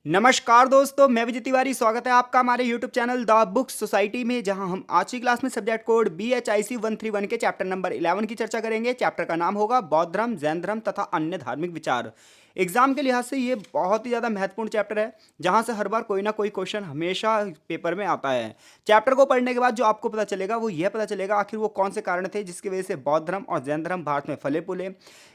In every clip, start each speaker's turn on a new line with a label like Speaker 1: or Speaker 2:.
Speaker 1: नमस्कार दोस्तों, मैं विजय तिवारी। स्वागत है आपका हमारे YouTube channel the book society में, जहां हम आज की क्लास में सब्जेक्ट कोड BHIC 131 के चैप्टर नंबर 11 की चर्चा करेंगे। चैप्टर का नाम होगा बौद्ध धर्म, जैन धर्म तथा अन्य धार्मिक विचार। एग्जाम के लिहाज से ये बहुत ही ज़्यादा महत्वपूर्ण चैप्टर है, जहां से हर बार कोई ना कोई क्वेश्चन हमेशा पेपर में आता है। चैप्टर को पढ़ने के बाद जो आपको पता चलेगा वो यह पता चलेगा आखिर वो कौन से कारण थे जिसकी वजह से बौद्ध धर्म और जैन धर्म भारत में फले फूले।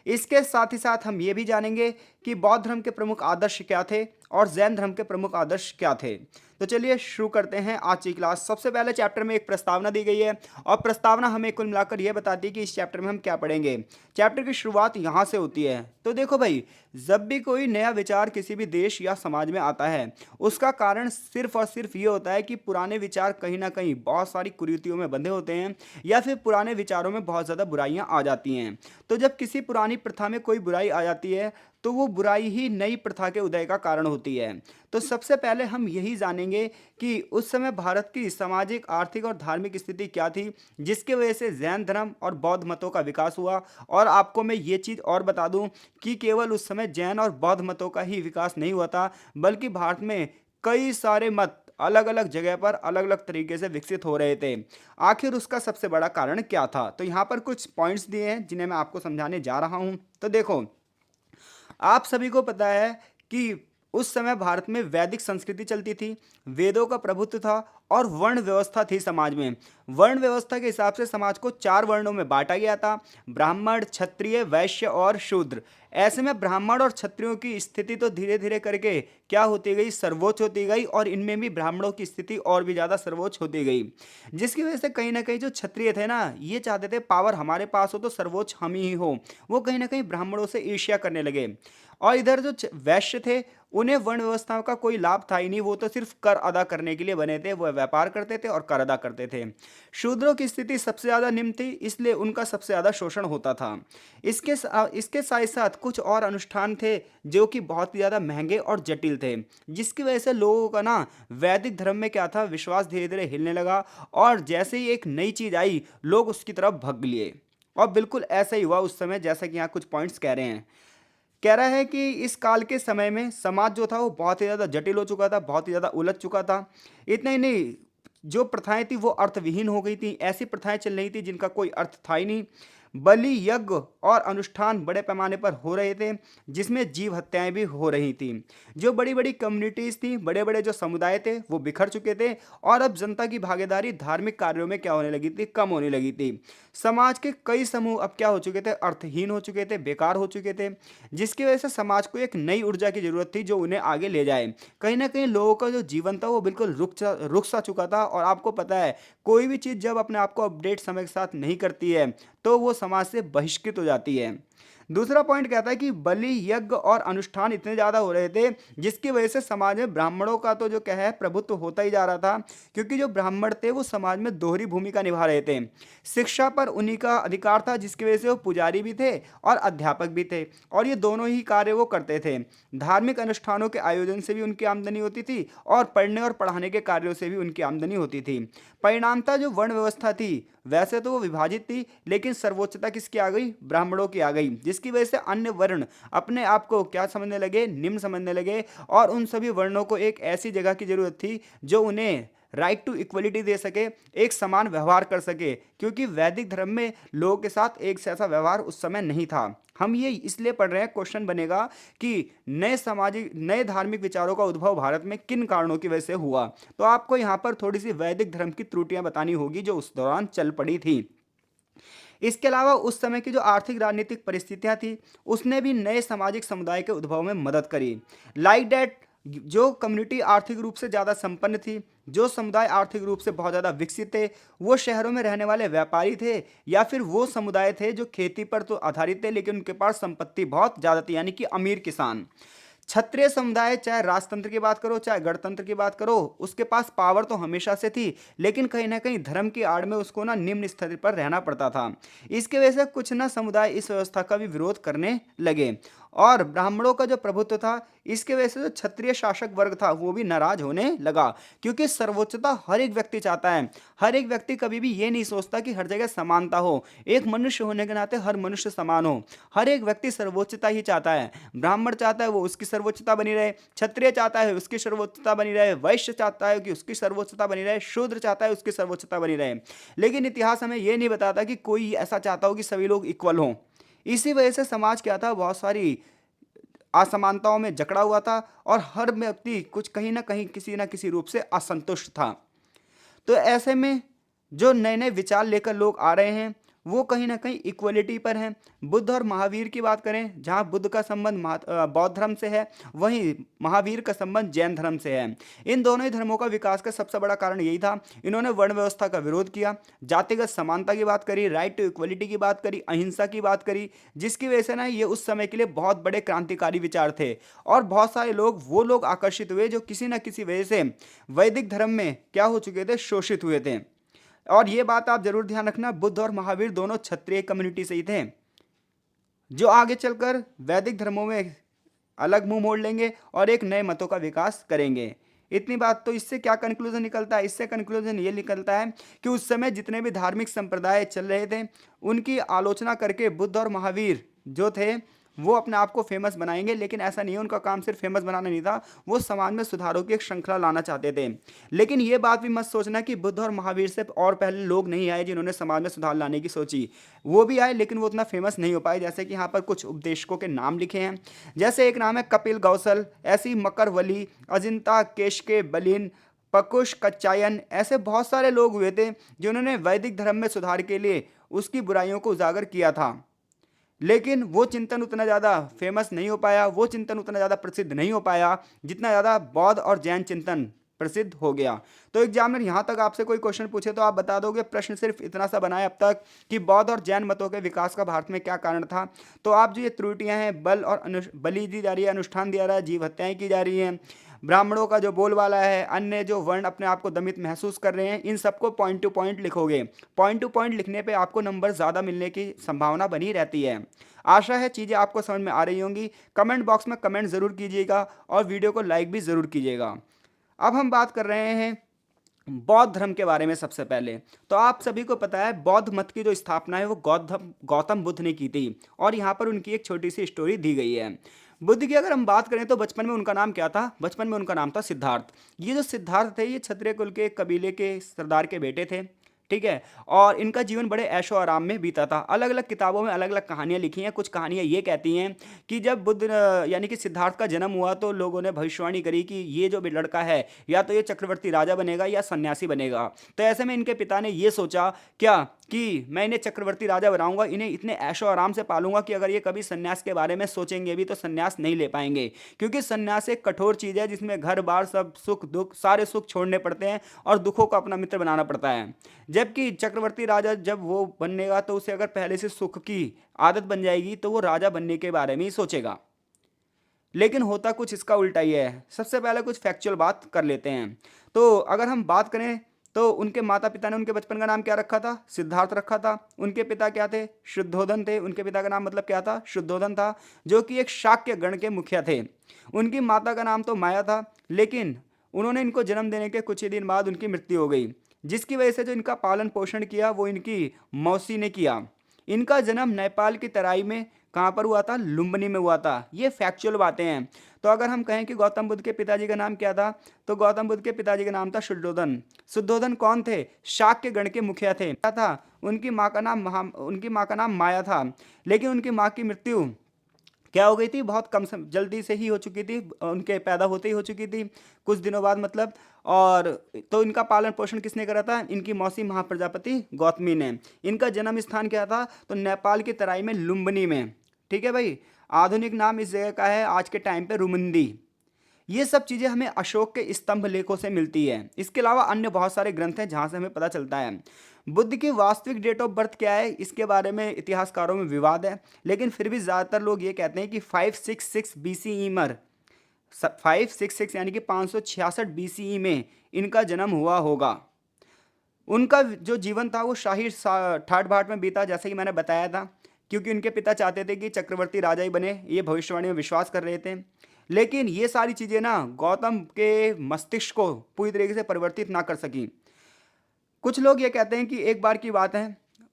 Speaker 1: इसके साथ ही साथ हम ये भी जानेंगे कि बौद्ध धर्म के प्रमुख आदर्श क्या थे और जैन धर्म के प्रमुख आदर्श क्या थे। तो चलिए शुरू करते हैं आज की क्लास। सबसे पहले चैप्टर में एक प्रस्तावना दी गई है और प्रस्तावना हमें कुल मिलाकर यह बताती है कि इस चैप्टर में हम क्या पढ़ेंगे। चैप्टर की शुरुआत यहाँ से होती है। तो देखो भाई, जब भी कोई नया विचार किसी भी देश या समाज में आता है, उसका कारण सिर्फ और सिर्फ ये होता है कि पुराने विचार कहीं ना कहीं बहुत सारी कुरीतियों में बंधे होते हैं या फिर पुराने विचारों में बहुत ज़्यादा बुराइयां आ जाती हैं। तो जब किसी पुरानी प्रथा में कोई बुराई आ जाती है तो वो बुराई ही नई प्रथा के उदय का कारण होती है। तो सबसे पहले हम यही जानेंगे कि उस समय भारत की सामाजिक, आर्थिक और धार्मिक स्थिति क्या थी जिसकी वजह से जैन धर्म और बौद्ध मतों का विकास हुआ। और आपको मैं ये चीज़ और बता दूं कि केवल उस समय जैन और बौद्ध मतों का ही विकास नहीं हुआ था, बल्कि भारत में कई सारे मत अलग अलग जगह पर अलग अलग तरीके से विकसित हो रहे थे। आखिर उसका सबसे बड़ा कारण क्या था, तो यहाँ पर कुछ पॉइंट्स दिए हैं जिन्हें मैं आपको समझाने जा रहा हूँ। तो देखो, आप सभी को पता है कि उस समय भारत में वैदिक संस्कृति चलती थी, वेदों का प्रभुत्व था और वर्ण व्यवस्था थी समाज में। वर्ण व्यवस्था के हिसाब से समाज को 4 वर्णों में बांटा गया था: ब्राह्मण, क्षत्रिय, वैश्य और शूद्र। ऐसे में ब्राह्मण और क्षत्रियों की स्थिति तो धीरे धीरे करके क्या होती गई, सर्वोच्च होती गई, और इनमें भी ब्राह्मणों की स्थिति और भी ज़्यादा सर्वोच्च होती गई। जिसकी वजह से कहीं ना कहीं जो क्षत्रिय थे ना, ये चाहते थे पावर हमारे पास हो तो सर्वोच्च हम ही हो। वो कहीं ना कहीं ब्राह्मणों से ईर्ष्या करने लगे। और इधर जो वैश्य थे, उन्हें वर्ण व्यवस्थाओं का कोई लाभ था ही नहीं, वो तो सिर्फ कर अदा करने के लिए बने थे। वो व्यापार करते थे और कर अदा करते थे। शूद्रों की स्थिति सबसे ज़्यादा निम्न थी, इसलिए उनका सबसे ज़्यादा शोषण होता था। इसके साथ साथ कुछ और अनुष्ठान थे जो कि बहुत ही ज़्यादा महंगे और जटिल थे, जिसकी वजह से लोगों का ना वैदिक धर्म में क्या था, विश्वास धीरे धीरे हिलने लगा। और जैसे ही एक नई चीज़ आई, लोग उसकी तरफ भग लिए। और बिल्कुल ऐसा ही हुआ उस समय, जैसा कि यहाँ कुछ पॉइंट्स कह रहे हैं। कह रहा है कि इस काल के समय में समाज जो था वो बहुत ही ज़्यादा जटिल हो चुका था, बहुत ही ज़्यादा उलझ चुका था। इतना ही नहीं, जो प्रथाएं थी वो अर्थविहीन हो गई थी। ऐसी प्रथाएं चल रही थी जिनका कोई अर्थ था ही नहीं। बलि, यज्ञ और अनुष्ठान बड़े पैमाने पर हो रहे थे, जिसमें जीव हत्याएं भी हो रही थी। जो बड़ी बड़ी कम्युनिटीज़ थी, बड़े बड़े जो समुदाय थे, वो बिखर चुके थे। और अब जनता की भागीदारी धार्मिक कार्यों में क्या होने लगी थी, कम होने लगी थी। समाज के कई समूह अब क्या हो चुके थे, अर्थहीन हो चुके थे, बेकार हो चुके थे, जिसकी वजह से समाज को एक नई ऊर्जा की जरूरत थी जो उन्हें आगे ले जाए। कहीं ना कहीं लोगों का जो जीवन था वो बिल्कुल रुक सा चुका था। और आपको पता है, कोई भी चीज़ जब अपने आप को अपडेट समय के साथ नहीं करती है तो वो समाज से बहिष्कृत हो जाती है। दूसरा पॉइंट कहता है कि बलि, यज्ञ और अनुष्ठान इतने ज़्यादा हो रहे थे, जिसकी वजह से समाज में ब्राह्मणों का तो जो क्या है, प्रभुत्व होता ही जा रहा था। क्योंकि जो ब्राह्मण थे वो समाज में दोहरी भूमिका निभा रहे थे। शिक्षा पर उन्हीं का अधिकार था, जिसकी वजह से वो पुजारी भी थे और अध्यापक भी थे, और ये दोनों ही कार्य वो करते थे। धार्मिक अनुष्ठानों के आयोजन से भी उनकी आमदनी होती थी और पढ़ने और पढ़ाने के कार्यों से भी उनकी आमदनी होती थी। परिणामतः जो वर्ण व्यवस्था थी, वैसे तो वो विभाजित थी, लेकिन सर्वोच्चता किसकी आ गई, ब्राह्मणों की आ गई। जिसकी वजह से अन्य वर्ण अपने आप को क्या समझने लगे, निम्न समझने लगे। और उन सभी वर्णों को एक ऐसी जगह की जरूरत थी जो उन्हें राइट टू इक्वलिटी दे सके, एक समान व्यवहार कर सके। क्योंकि वैदिक धर्म में लोगों के साथ एक जैसा व्यवहार उस समय नहीं था। हम ये इसलिए पढ़ रहे हैं, क्वेश्चन बनेगा कि नए धार्मिक विचारों का उद्भव भारत में किन कारणों की वजह से हुआ। तो आपको यहाँ पर थोड़ी सी वैदिक धर्म की त्रुटियां बतानी होगी जो उस दौरान चल पड़ी थी। इसके अलावा उस समय की जो आर्थिक राजनीतिक परिस्थितियां थी, उसने भी नए सामाजिक समुदाय के उद्भव में मदद करी। लाइक डैट, जो कम्युनिटी आर्थिक रूप से ज़्यादा संपन्न थी, जो समुदाय आर्थिक रूप से बहुत ज़्यादा विकसित थे, वो शहरों में रहने वाले व्यापारी थे, या फिर वो समुदाय थे जो खेती पर तो आधारित थे लेकिन उनके पास संपत्ति बहुत ज़्यादा थी, यानी कि अमीर किसान। क्षत्रिय समुदाय, चाहे राजतंत्र की बात करो चाहे गणतंत्र की बात करो, उसके पास पावर तो हमेशा से थी, लेकिन कहीं ना कहीं धर्म की आड़ में उसको ना निम्न स्तर पर रहना पड़ता था। इसके वजह से कुछ ना समुदाय इस व्यवस्था का भी विरोध करने लगे। और ब्राह्मणों का जो प्रभुत्व था इसके वजह से जो क्षत्रिय शासक वर्ग था वो भी नाराज होने लगा, क्योंकि सर्वोच्चता हर एक व्यक्ति चाहता है। हर एक व्यक्ति कभी भी ये नहीं सोचता कि हर जगह समानता हो, एक मनुष्य होने के नाते हर मनुष्य समान हो। हर एक व्यक्ति सर्वोच्चता ही चाहता है। ब्राह्मण चाहता है वो उसकी सर्वोच्चता बनी रहे, क्षत्रिय चाहता है उसकी सर्वोच्चता बनी रहे, वैश्य चाहता है कि उसकी सर्वोच्चता बनी रहे, शूद्र चाहता है उसकी सर्वोच्चता बनी रहे। लेकिन इतिहास हमें यह नहीं बताता कि कोई ऐसा चाहता हो कि सभी लोग इक्वल हों। इसी वजह से समाज क्या था, बहुत सारी असमानताओं में जकड़ा हुआ था और हर व्यक्ति कुछ कहीं ना कहीं किसी ना किसी रूप से असंतुष्ट था। तो ऐसे में जो नए नए विचार लेकर लोग आ रहे हैं वो कहीं ना कहीं इक्वलिटी पर हैं। बुद्ध और महावीर की बात करें, जहाँ बुद्ध का संबंध बौद्ध धर्म से है, वहीं महावीर का संबंध जैन धर्म से है। इन दोनों ही धर्मों का विकास का सबसे बड़ा कारण यही था, इन्होंने वर्ण व्यवस्था का विरोध किया, जातिगत समानता की बात करी, राइट टू इक्वलिटी की बात करी, अहिंसा की बात करी, जिसकी वजह से ना ये उस समय के लिए बहुत बड़े क्रांतिकारी विचार थे। और बहुत सारे लोग वो लोग आकर्षित हुए जो किसी न किसी वजह से वैदिक धर्म में क्या हो चुके थे, शोषित हुए थे। और ये बात आप जरूर ध्यान रखना, बुद्ध और महावीर दोनों क्षत्रिय कम्युनिटी से ही थे, जो आगे चलकर वैदिक धर्मों में अलग मुंह मोड़ लेंगे और एक नए मतों का विकास करेंगे। इतनी बात। तो इससे क्या कंक्लूजन निकलता है? इससे कंक्लूजन ये निकलता है कि उस समय जितने भी धार्मिक संप्रदाय चल रहे थे उनकी आलोचना करके बुद्ध और महावीर जो थे वो अपने आप को फेमस बनाएंगे। लेकिन ऐसा नहीं है, उनका काम सिर्फ फेमस बनाना नहीं था, वो समाज में सुधारों की एक श्रृंखला लाना चाहते थे। लेकिन ये बात भी मत सोचना कि बुद्ध और महावीर से और पहले लोग नहीं आए जिन्होंने समाज में सुधार लाने की सोची। वो भी आए लेकिन वो उतना फेमस नहीं हो पाए। जैसे कि यहाँ पर कुछ उपदेशकों के नाम लिखे हैं, जैसे एक नाम है कपिल गौसल, ऐसी मकरवली, अजिंता केशके बलिन, पकुश कच्चायन, ऐसे बहुत सारे लोग हुए थे जिन्होंने वैदिक धर्म में सुधार के लिए उसकी बुराइयों को उजागर किया था। लेकिन वो चिंतन उतना ज़्यादा फेमस नहीं हो पाया, वो चिंतन उतना ज़्यादा प्रसिद्ध नहीं हो पाया जितना ज़्यादा बौद्ध और जैन चिंतन प्रसिद्ध हो गया। तो एग्जामिनर यहाँ तक आपसे कोई क्वेश्चन पूछे तो आप बता दोगे, प्रश्न सिर्फ इतना सा बनाए अब तक कि बौद्ध और जैन मतों के विकास का भारत में क्या कारण था। तो आप जो ये त्रुटियां हैं, बल और बलि दी जा रही है, अनुष्ठान दिया रहा है, जीव हत्याएं की जा रही हैं, ब्राह्मणों का जो बोलबाला है, अन्य जो वर्ण अपने आप को दमित महसूस कर रहे हैं, इन सबको पॉइंट टू पॉइंट लिखोगे। पॉइंट टू पॉइंट लिखने पे आपको नंबर ज़्यादा मिलने की संभावना बनी रहती है। आशा है चीज़ें आपको समझ में आ रही होंगी। कमेंट बॉक्स में कमेंट ज़रूर कीजिएगा और वीडियो को लाइक भी ज़रूर कीजिएगा। अब हम बात कर रहे हैं बौद्ध धर्म के बारे में। सबसे पहले तो आप सभी को पता है बौद्ध मत की जो स्थापना है वो गौतम बुद्ध ने की थी, और यहाँ पर उनकी एक छोटी सी स्टोरी दी गई है। बुद्ध की अगर हम बात करें तो बचपन में उनका नाम क्या था? बचपन में उनका नाम था सिद्धार्थ। ये जो सिद्धार्थ थे ये क्षत्रिय कुल के कबीले के सरदार के बेटे थे, ठीक है। और इनका जीवन बड़े ऐशो आराम में बीता था। अलग अलग किताबों में अलग अलग कहानियां लिखी हैं। कुछ कहानियां ये कहती हैं कि जब बुद्ध यानी कि सिद्धार्थ का जन्म हुआ तो लोगों ने भविष्यवाणी करी कि ये जो भी लड़का है या तो ये चक्रवर्ती राजा बनेगा या सन्यासी बनेगा। तो ऐसे में इनके पिता ने ये सोचा क्या कि मैं इन्हें चक्रवर्ती राजा बनाऊंगा, इन्हें इतने ऐशो आराम से पालूंगा कि अगर ये कभी सन्यास के बारे में सोचेंगे भी तो सन्यास नहीं ले पाएंगे, क्योंकि सन्यास एक कठोर चीज़ है जिसमें घर बार सब सुख दुख सारे सुख छोड़ने पड़ते हैं और दुखों को अपना मित्र बनाना पड़ता है। जबकि चक्रवर्ती राजा जब वो बनेगा तो उसे अगर पहले से सुख की आदत बन जाएगी तो वो राजा बनने के बारे में ही सोचेगा। लेकिन होता कुछ इसका उल्टा ही है। सबसे पहले कुछ फैक्चुअल बात कर लेते हैं। तो अगर हम बात करें तो उनके माता पिता ने उनके बचपन का नाम क्या रखा था? सिद्धार्थ रखा था। उनके पिता क्या थे? शुद्धोधन थे। उनके पिता का नाम मतलब क्या था? शुद्धोधन था, जो कि एक शाक्य गण के मुखिया थे। उनकी माता का नाम तो माया था, लेकिन उन्होंने इनको जन्म देने के कुछ ही दिन बाद उनकी मृत्यु हो गई, जिसकी वजह से जो इनका पालन पोषण किया वो इनकी मौसी ने किया। इनका जन्म नेपाल की तराई में कहाँ पर हुआ था? लुम्बिनी में हुआ था। ये फैक्चुअल बातें हैं। तो अगर हम कहें कि गौतम बुद्ध के पिताजी का नाम क्या था, तो गौतम बुद्ध के पिताजी का नाम था शुद्धोधन। शुद्धोधन कौन थे? शाक्य गण के मुखिया थे। क्या था? उनकी माँ का नाम माया था। लेकिन उनकी माँ की मृत्यु क्या हो गई थी? बहुत जल्दी से ही हो चुकी थी, उनके पैदा होते ही हो चुकी थी, कुछ दिनों बाद मतलब। और तो इनका पालन पोषण किसने करा था? इनकी मौसी महाप्रजापति गौतमी ने। इनका जन्म स्थान क्या था? तो नेपाल की तराई में लुम्बिनी में, ठीक है भाई। आधुनिक नाम इस जगह का है आज के टाइम पे रुमुंदी। ये सब चीज़ें हमें अशोक के स्तंभ लेखों से मिलती है। इसके अलावा अन्य बहुत सारे ग्रंथ हैं जहाँ से हमें पता चलता है। बुद्ध की वास्तविक डेट ऑफ बर्थ क्या है, इसके बारे में इतिहासकारों में विवाद है, लेकिन फिर भी ज़्यादातर लोग ये कहते हैं कि 566 BCE मर 566 यानी कि 566 BCE में इनका जन्म हुआ होगा। उनका जो जीवन था वो शाही ठाट बाट में बीता, जैसे कि मैंने बताया था क्योंकि उनके पिता चाहते थे कि चक्रवर्ती राजा ही बने, ये भविष्यवाणी में विश्वास कर रहे थे। लेकिन ये सारी चीज़ें ना गौतम के मस्तिष्क को पूरी तरीके से परिवर्तित ना कर सकी। कुछ लोग ये कहते हैं कि एक बार की बात है,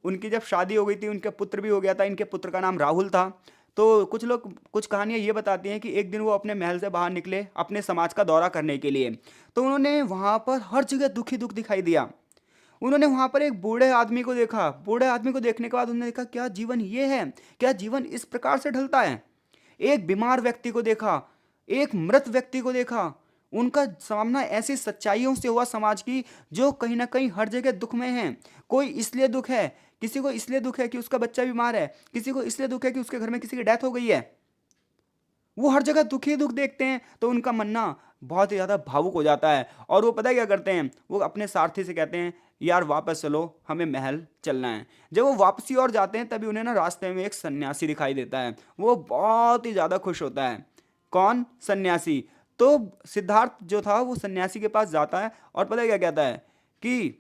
Speaker 1: उनकी जब शादी हो गई थी, उनके पुत्र भी हो गया था, इनके पुत्र का नाम राहुल था। तो कुछ लोग कुछ कहानियाँ ये बताती हैं कि एक दिन वो अपने महल से बाहर निकले अपने समाज का दौरा करने के लिए। तो उन्होंने वहाँ पर हर जगह दुखी दुख दिखाई दिया। उन्होंने वहाँ पर एक बूढ़े आदमी को देखा। बूढ़े आदमी को देखने के बाद उन्होंने देखा क्या जीवन ये है, क्या जीवन इस प्रकार से ढलता है। एक बीमार व्यक्ति को देखा, एक मृत व्यक्ति को देखा। उनका सामना ऐसी सच्चाइयों से हुआ समाज की, जो कहीं ना कहीं हर जगह दुख में है। कोई इसलिए दुख है, किसी को इसलिए दुख है कि उसका बच्चा बीमार है, किसी को इसलिए दुख है कि उसके घर में किसी की डेथ हो गई है। वो हर जगह दुख ही दुख देखते हैं, तो उनका मन ना बहुत ही ज़्यादा भावुक हो जाता है। और वो पता है क्या करते हैं, वो अपने सारथी से कहते हैं यार वापस चलो, हमें महल चलना है। जब वो वापसी और जाते हैं तभी उन्हें ना रास्ते में एक सन्यासी दिखाई देता है। वो बहुत ही ज़्यादा खुश होता है। कौन? सन्यासी। तो सिद्धार्थ जो था वो सन्यासी के पास जाता है और पता है क्या कहता है कि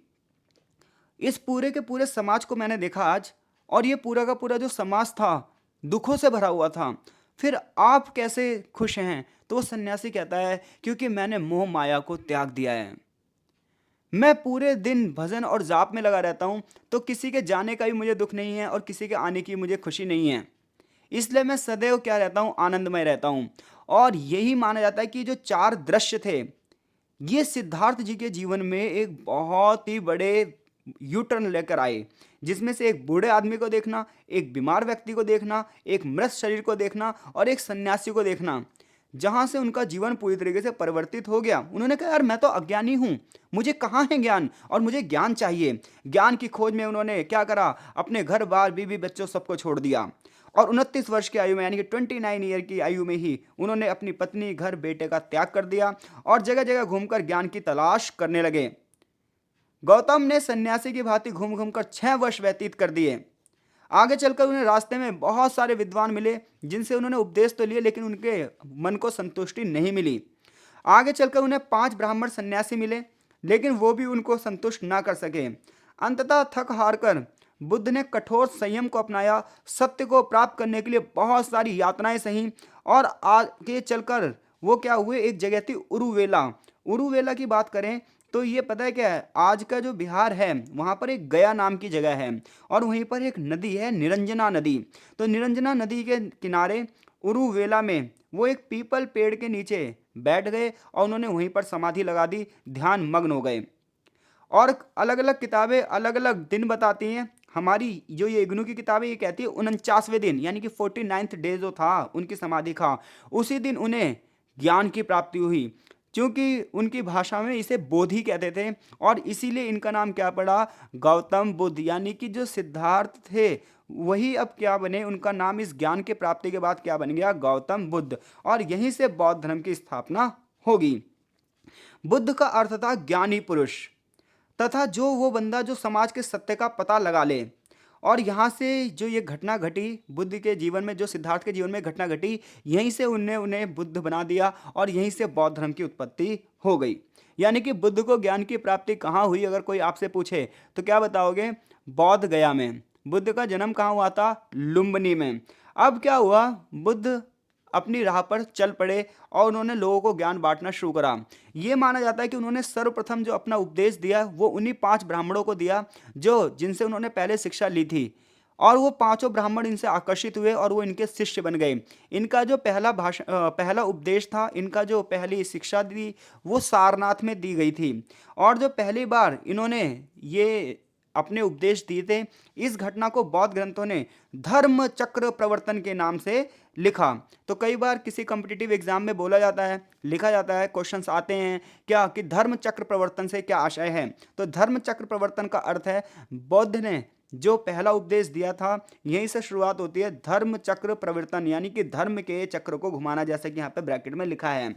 Speaker 1: इस पूरे के पूरे समाज को मैंने देखा आज, और ये पूरा का पूरा जो समाज था दुखों से भरा हुआ था, फिर आप कैसे खुश हैं? तो वो सन्यासी कहता है क्योंकि मैंने मोह माया को त्याग दिया है। मैं पूरे दिन भजन और जाप में लगा रहता हूँ, तो किसी के जाने का भी मुझे दुख नहीं है और किसी के आने की मुझे खुशी नहीं है। इसलिए मैं सदैव क्या रहता हूँ, आनंदमय रहता हूँ। और यही माना जाता है कि जो चार दृश्य थे, ये सिद्धार्थ जी के जीवन में एक बहुत ही बड़े यू टर्न लेकर आए, जिसमें से एक बूढ़े आदमी को देखना, एक बीमार व्यक्ति को देखना, एक मृत शरीर को देखना और एक सन्यासी को देखना, जहां से उनका जीवन पूरी तरीके से परिवर्तित हो गया। उन्होंने कहा यार मैं तो अज्ञानी हूं, मुझे कहाँ है ज्ञान, और मुझे ज्ञान चाहिए। ज्ञान की खोज में उन्होंने क्या करा, अपने घर बार बीवी बच्चों सबको छोड़ दिया। और 29 वर्ष की आयु में, यानी कि 29 ईयर की आयु में ही उन्होंने अपनी पत्नी, घर, बेटे का त्याग कर दिया और जगह जगह घूमकर ज्ञान की तलाश करने लगे। गौतम ने सन्यासी की भांति घूम घूम कर 6 वर्ष व्यतीत कर दिए। आगे चलकर उन्हें रास्ते में बहुत सारे विद्वान मिले, जिनसे उन्होंने उपदेश तो लिए, लेकिन उनके मन को संतुष्टि नहीं मिली। आगे चलकर उन्हें 5 ब्राह्मण सन्यासी मिले, लेकिन वो भी उनको संतुष्ट ना कर सके। अंततः थक हार कर बुद्ध ने कठोर संयम को अपनाया, सत्य को प्राप्त करने के लिए बहुत सारी यातनाएं सही, और आगे चलकर वो क्या हुए, एक जगह थी उरुवेला। उरुवेला की बात करें तो ये पता है क्या है, आज का जो बिहार है वहाँ पर एक गया नाम की जगह है, और वहीं पर एक नदी है निरंजना नदी। तो निरंजना नदी के किनारे उरुवेला में वो एक पीपल पेड़ के नीचे बैठ गए और उन्होंने वहीं पर समाधि लगा दी, ध्यान मग्न हो गए। और अलग अलग किताबें अलग अलग दिन बताती हैं। हमारी जो ये इग्नू की किताब है ये कहती है 49वें दिन, यानी कि 49th डे जो था उनकी समाधि का, उसी दिन उन्हें ज्ञान की प्राप्ति हुई। क्योंकि उनकी भाषा में इसे बोधि कहते थे, और इसीलिए इनका नाम क्या पड़ा, गौतम बुद्ध। यानी कि जो सिद्धार्थ थे वही अब क्या बने, उनका नाम इस ज्ञान के प्राप्ति के बाद क्या बन गया, गौतम बुद्ध। और यहीं से बौद्ध धर्म की स्थापना होगी। बुद्ध का अर्थ था ज्ञानी पुरुष, तथा जो वो बंदा जो समाज के सत्य का पता लगा ले। और यहाँ से जो ये घटना घटी बुद्ध के जीवन में, जो सिद्धार्थ के जीवन में घटना घटी, यहीं से उन्हें उन्हें बुद्ध बना दिया और यहीं से बौद्ध धर्म की उत्पत्ति हो गई। यानी कि बुद्ध को ज्ञान की प्राप्ति कहाँ हुई, अगर कोई आपसे पूछे तो क्या बताओगे, बौद्ध गया में। बुद्ध का जन्म कहाँ हुआ था, लुम्बिनी में। अब क्या हुआ, बुद्ध अपनी राह पर चल पड़े और उन्होंने लोगों को ज्ञान बांटना शुरू करा। ये माना जाता है कि उन्होंने सर्वप्रथम जो अपना उपदेश दिया वो उन्हीं 5 ब्राह्मणों को दिया जो जिनसे उन्होंने पहले शिक्षा ली थी, और वो पांचों ब्राह्मण इनसे आकर्षित हुए और वो इनके शिष्य बन गए। इनका जो पहला उपदेश था, इनका जो पहली शिक्षा दी वो सारनाथ में दी गई थी। और जो पहली बार इन्होंने ये अपने उपदेश दिए थे, इस घटना को बौद्ध ग्रंथों ने धर्म चक्र प्रवर्तन के नाम से लिखा। तो कई बार किसी कॉम्पिटिटिव एग्जाम में बोला जाता है, लिखा जाता है, क्वेश्चंस आते हैं क्या कि धर्म चक्र प्रवर्तन से क्या आशय है। तो धर्म चक्र प्रवर्तन का अर्थ है बौद्ध ने जो पहला उपदेश दिया था, यहीं से शुरुआत होती है धर्म चक्र प्रवर्तन, यानी कि धर्म के चक्र को घुमाना, जैसे कि यहाँ पे ब्रैकेट में लिखा है।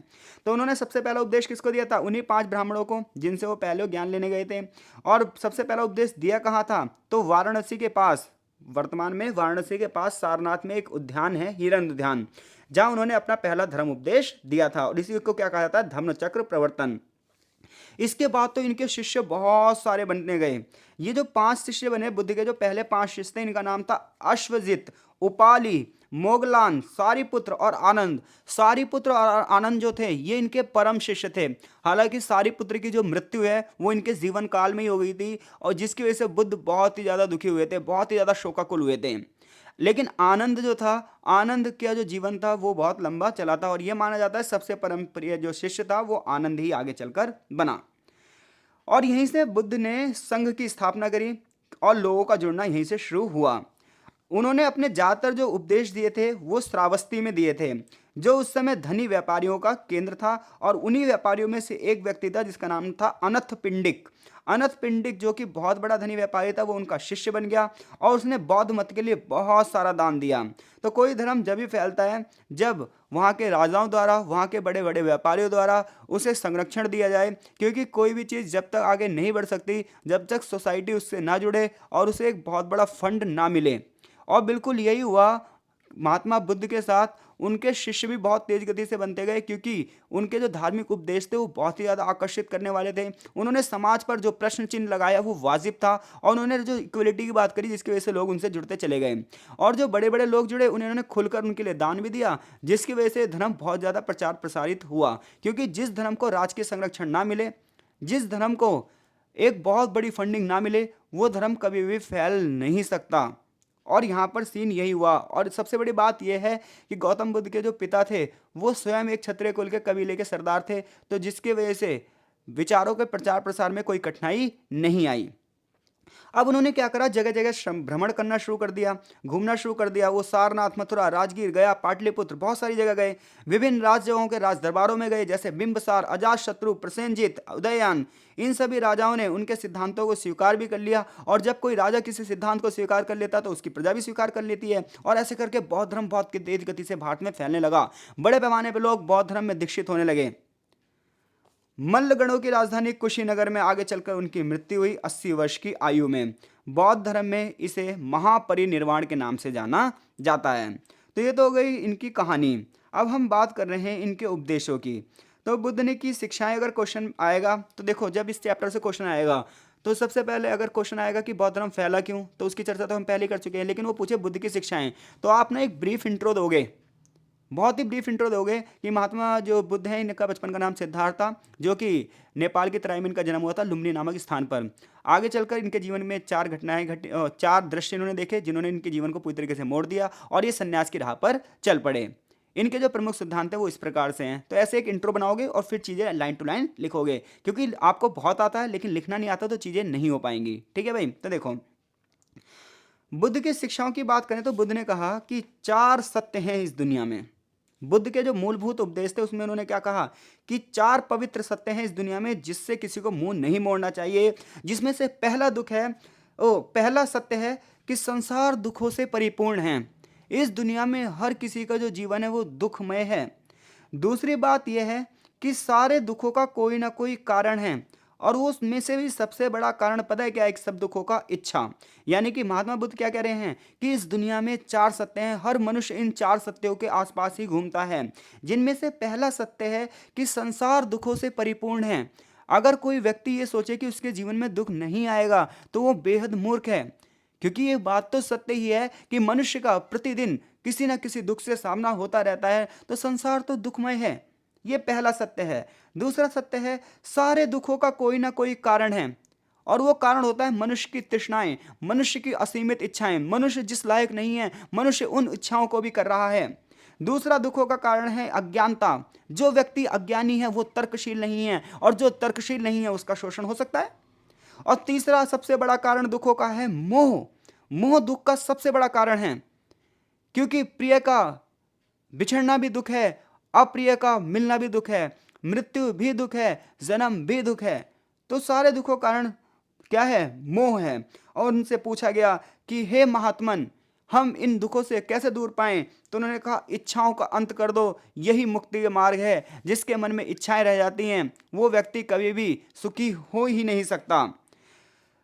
Speaker 1: तो उन्होंने सबसे पहला उपदेश किसको दिया था, उन्हीं 5 ब्राह्मणों को जिनसे वो पहले ज्ञान लेने गए थे। और सबसे पहला उपदेश दिया कहाँ था, तो वाराणसी के पास, वर्तमान में वाराणसी के पास सारनाथ में एक उद्यान है, हिरन उद्यान, जहां उन्होंने अपना पहला धर्म उपदेश दिया था। और इसी को क्या कहा जाता है, धम्म चक्र प्रवर्तन। इसके बाद तो इनके शिष्य बहुत सारे बनने गए। ये जो 5 शिष्य बने बुद्ध के, जो पहले 5 शिष्य थे, इनका नाम था अश्वजित, उपाली, मोगलान, सारिपुत्र और आनंद। सारिपुत्र और आनंद जो थे ये इनके परम शिष्य थे। हालांकि सारिपुत्र की जो मृत्यु है वो इनके जीवन काल में ही हो गई थी और जिसकी वजह से बुद्ध बहुत ही ज़्यादा दुखी हुए थे, बहुत ही ज़्यादा शोकाकुल हुए थे। लेकिन आनंद जो था, आनंद का जो जीवन था वो बहुत लंबा चला था और ये माना जाता है सबसे परम प्रिय जो शिष्य था वो आनंद ही आगे चलकर बना। और यहीं से बुद्ध ने संघ की स्थापना करी और लोगों का जुड़ना यहीं से शुरू हुआ। उन्होंने अपने ज़्यादातर जो उपदेश दिए थे वो श्रावस्ती में दिए थे, जो उस समय धनी व्यापारियों का केंद्र था। और उन्हीं व्यापारियों में से एक व्यक्ति था जिसका नाम था अनथ पिंडिक। अनथ पिंडिक जो कि बहुत बड़ा धनी व्यापारी था वो उनका शिष्य बन गया और उसने बौद्ध मत के लिए बहुत सारा दान दिया। तो कोई धर्म जब भी फैलता है जब वहाँ के राजाओं द्वारा, वहाँ के बड़े बड़े व्यापारियों द्वारा उसे संरक्षण दिया जाए, क्योंकि कोई भी चीज़ जब तक आगे नहीं बढ़ सकती जब तक सोसाइटी उससे ना जुड़े और उसे एक बहुत बड़ा फंड ना मिले। और बिल्कुल यही हुआ महात्मा बुद्ध के साथ। उनके शिष्य भी बहुत तेज गति से बनते गए क्योंकि उनके जो धार्मिक उपदेश थे वो बहुत ही ज़्यादा आकर्षित करने वाले थे। उन्होंने समाज पर जो प्रश्न चिन्ह लगाया वो वाजिब था और उन्होंने जो इक्वलिटी की बात करी जिसकी वजह से लोग उनसे जुड़ते चले गए। और जो बड़े बड़े लोग जुड़े उन्होंने खुलकर उनके लिए दान भी दिया, जिसकी वजह से धर्म बहुत ज़्यादा प्रचार प्रसारित हुआ। क्योंकि जिस धर्म को राजकीय संरक्षण ना मिले, जिस धर्म को एक बहुत बड़ी फंडिंग ना मिले, वो धर्म कभी भी फैल नहीं सकता। और यहाँ पर सीन यही हुआ। और सबसे बड़ी बात यह है कि गौतम बुद्ध के जो पिता थे वो स्वयं एक क्षत्रिय कुल के कबीले के सरदार थे, तो जिसकी वजह से विचारों के प्रचार प्रसार में कोई कठिनाई नहीं आई। अब उन्होंने क्या करा, जगह जगह भ्रमण करना शुरू कर दिया, घूमना शुरू कर दिया। वो सारनाथ, मथुरा, राजगीर, गया, पाटलिपुत्र, बहुत सारी जगह गए। विभिन्न राजाओं के राज दरबारों में गए, जैसे बिंबसार, अजातशत्रु, प्रसेनजीत, उदयन। इन सभी राजाओं ने उनके सिद्धांतों को स्वीकार भी कर लिया। और जब कोई राजा किसी सिद्धांत को स्वीकार कर लेता तो उसकी प्रजा भी स्वीकार कर लेती है। और ऐसे करके बौद्ध धर्म बहुत तेज गति से भारत में फैलने लगा। बड़े पैमाने पर लोग बौद्ध धर्म में दीक्षित होने लगे। मल्लगणों की राजधानी कुशीनगर में आगे चलकर उनकी मृत्यु हुई 80 वर्ष की आयु में। बौद्ध धर्म में इसे महापरिनिर्वाण के नाम से जाना जाता है। तो ये तो हो गई इनकी कहानी। अब हम बात कर रहे हैं इनके उपदेशों की। तो बुद्ध ने की शिक्षाएं, अगर क्वेश्चन आएगा तो देखो जब इस चैप्टर से क्वेश्चन आएगा तो सबसे पहले अगर क्वेश्चन आएगा कि बौद्ध धर्म फैला क्यों, तो उसकी चर्चा तो हम पहले ही कर चुके हैं। लेकिन वो पूछे बुद्ध की शिक्षाएं, तो आप ना एक ब्रीफ इंट्रो दोगे, बहुत ही ब्रीफ इंट्रो दोगे कि महात्मा जो बुद्ध हैं इनका बचपन का नाम सिद्धार्थ था, जो कि नेपाल के तराई में इनका जन्म हुआ था, लुम्बिनी नामक स्थान पर। आगे चलकर इनके जीवन में 4 घटनाएं घटी, 4 दृश्य इन्होंने देखे जिन्होंने इनके जीवन को पूरी तरीके से मोड़ दिया और ये सन्यास की राह पर चल पड़े। इनके जो प्रमुख सिद्धांत हैं वो इस प्रकार से हैं। तो ऐसे एक इंट्रो बनाओगे और फिर चीज़ें लाइन टू लाइन लिखोगे, क्योंकि आपको बहुत आता है लेकिन लिखना नहीं आता तो चीज़ें नहीं हो पाएंगी। ठीक है भाई। तो देखो बुद्ध की शिक्षाओं की बात करें तो बुद्ध ने कहा कि 4 सत्य हैं इस दुनिया में। बुद्ध के जो मूलभूत उपदेश थे उसमें उन्होंने क्या कहा कि 4 पवित्र सत्य हैं इस दुनिया में जिससे किसी को मुंह नहीं मोड़ना चाहिए। जिसमें से पहला दुख है, पहला सत्य है कि संसार दुखों से परिपूर्ण है। इस दुनिया में हर किसी का जो जीवन है वो दुखमय है। दूसरी बात यह है कि सारे दुखों का कोई ना कोई कारण है और वो उसमें से भी सबसे बड़ा कारण पता है क्या है? एक सब दुखों का इच्छा। यानी कि महात्मा बुद्ध क्या कह रहे हैं कि इस दुनिया में 4 सत्य हैं, हर मनुष्य इन 4 सत्यों के आसपास ही घूमता है। जिनमें से पहला सत्य है कि संसार दुखों से परिपूर्ण है। अगर कोई व्यक्ति ये सोचे कि उसके जीवन में दुख नहीं आएगा तो वो बेहद मूर्ख है, क्योंकि ये बात तो सत्य ही है कि मनुष्य का प्रतिदिन किसी न किसी दुख से सामना होता रहता है, तो संसार तो दुखमय है। ये पहला सत्य है। दूसरा सत्य है सारे दुखों का कोई ना कोई कारण है और वो कारण होता है मनुष्य की तृष्णाएं, मनुष्य की असीमित इच्छाएं। मनुष्य जिस लायक नहीं है मनुष्य उन इच्छाओं को भी कर रहा है। दूसरा दुखों का कारण है अज्ञानता। जो व्यक्ति अज्ञानी है वो तर्कशील नहीं है और जो तर्कशील नहीं है उसका शोषण हो सकता है। और तीसरा सबसे बड़ा कारण दुखों का है मोह। मोह दुख का सबसे बड़ा कारण है, क्योंकि प्रिय का बिछड़ना भी दुख है, अप्रिय का मिलना भी दुख है, मृत्यु भी दुख है, जन्म भी दुख है। तो सारे दुखों का कारण क्या है? मोह है। और उनसे पूछा गया कि हे महात्मन, हम इन दुखों से कैसे दूर पाएं? तो उन्होंने कहा इच्छाओं का अंत कर दो, यही मुक्ति का मार्ग है। जिसके मन में इच्छाएं रह जाती हैं वो व्यक्ति कभी भी सुखी हो ही नहीं सकता।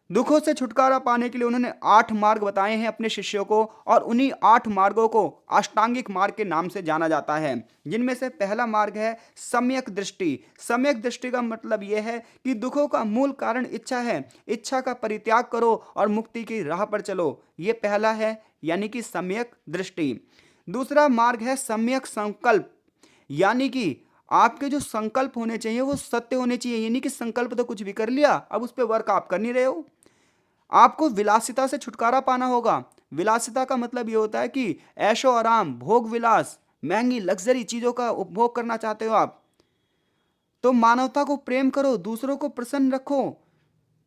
Speaker 1: दुखों से छुटकारा पाने के लिए उन्होंने 8 मार्ग बताए हैं अपने शिष्यों को और उन्हीं 8 मार्गों को अष्टांगिक मार्ग के नाम से जाना जाता है। जिनमें से पहला मार्ग है सम्यक दृष्टि। सम्यक दृष्टि का मतलब यह है कि दुखों का मूल कारण इच्छा है। इच्छा का परित्याग करो और मुक्ति की राह पर चलो। ये पहला है यानी कि सम्यक दृष्टि। दूसरा मार्ग है सम्यक संकल्प, यानी कि आपके जो संकल्प होने चाहिए वो सत्य होने चाहिए, यानी कि संकल्प तो कुछ भी कर लिया, अब उस पर वर्क आप कर नहीं रहे हो। आपको विलासिता से छुटकारा पाना होगा। विलासिता का मतलब ये होता है कि ऐशो आराम, भोग विलास, महंगी लग्जरी चीजों का उपभोग करना चाहते हो आप, तो मानवता को प्रेम करो, दूसरों को प्रसन्न रखो,